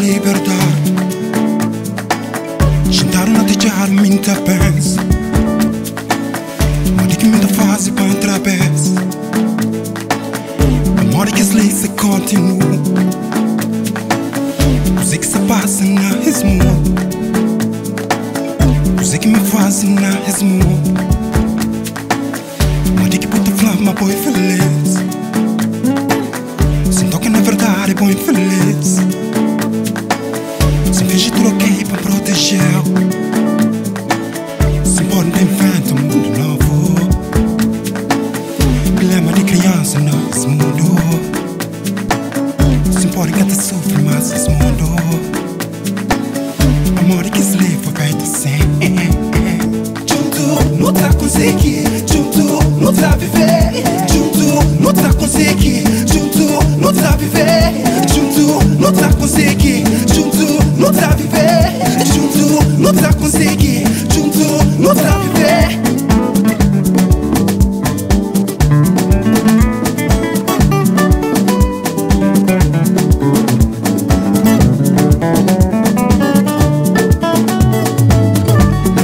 liberdade. Jantar não te jar, minta pensa. Mas que minta fase para através. Amor que se se continua. Música se passa na resmo. Música me faz na resmo. Mas que puta flama boy feliz. Sinto que na verdade boy feliz. Sem fingir tudo ok para proteger. Sem pode ter invento um mundo novo. Dilema de criança nesse mundo. Sem pode que até sofre mais esse mundo. Amor que se livra feito assim. Junto, não tá conseguindo. Junto, não tá viver. Junto, não tá conseguindo. Junto, não tá viver. Junto, não tá conseguindo. Junto, não tá viver. Junto, não tá conseguindo. Junto, não tá viver.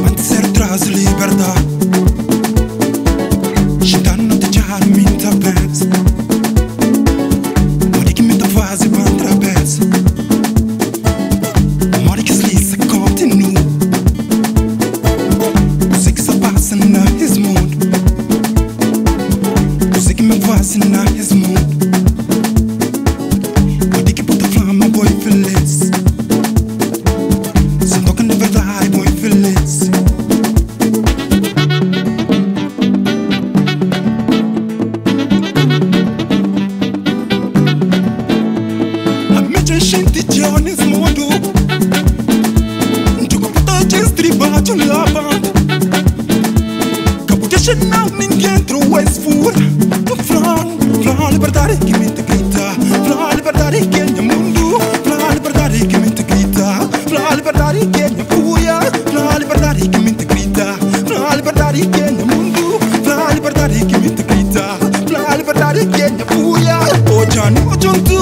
Antes era traz liberdade. Jantar não te jar, minta pensa. Mas que me dá fase para através. Amor que se lisa continua. Música se passa na esse mundo. Música me faz na esse mundo. Mas que puta flama boy feliz. Se toca na verdade boy feliz. A minha gente já nesse mundo. Tu computa de estribar de lavando. Caputa não ninguém trouxe esse furo. Flan, liberdade que me te grita. Flan, liberdade que é meu mundo. Flan, liberdade que me te grita. Flan, liberdade que é minha cuia. Flan, liberdade que me te grita. Flan, liberdade que é meu mundo. Flan, liberdade que me te grita. Flan, liberdade que é minha cuia. Oh, já não junto.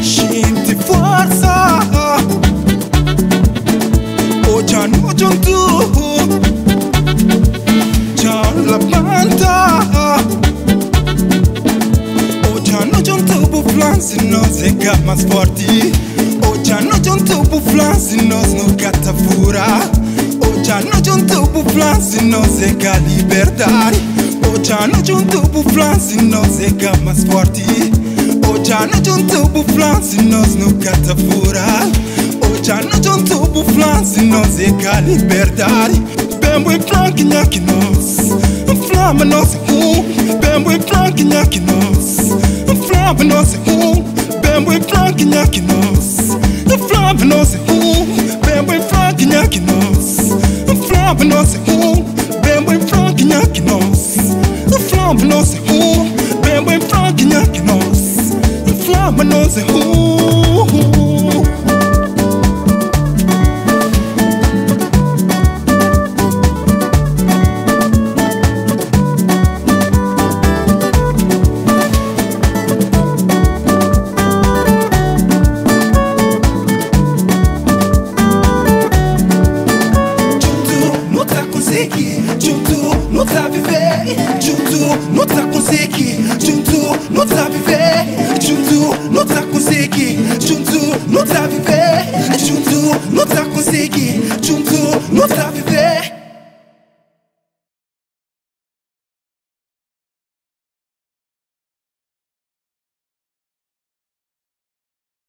Gente força. Oh, já não junto. Já levanta. Oh, já não junto pro flan se nós é mais forte. Oh, já não junto pro flan se nós não cata fura. Oh, já não junto pro flan se nós é a liberdade. Oh, já não junto pro flan se nós é mais forte. Oh, já não junto pro flan se nós não cata fura. Oh, já não junto pro flan se nós é a liberdade. Bem e flan que nha que nós. Flama nós é Bem e flan que nha que nós. Flama nós é Bem e flan que nha que nós. Flama nós é Bem e flan que nha que nós. Flama nós é Bem e flan que nha que nós. Flama nós é Bem e flan que nha que nós. Flama nós é junto, não tá viver. Junto, não tá conseguindo. Junto, não tá viver. Junto, não tá conseguindo. Junto, não tá viver. Junto, não tá conseguindo. Junto, não tá viver.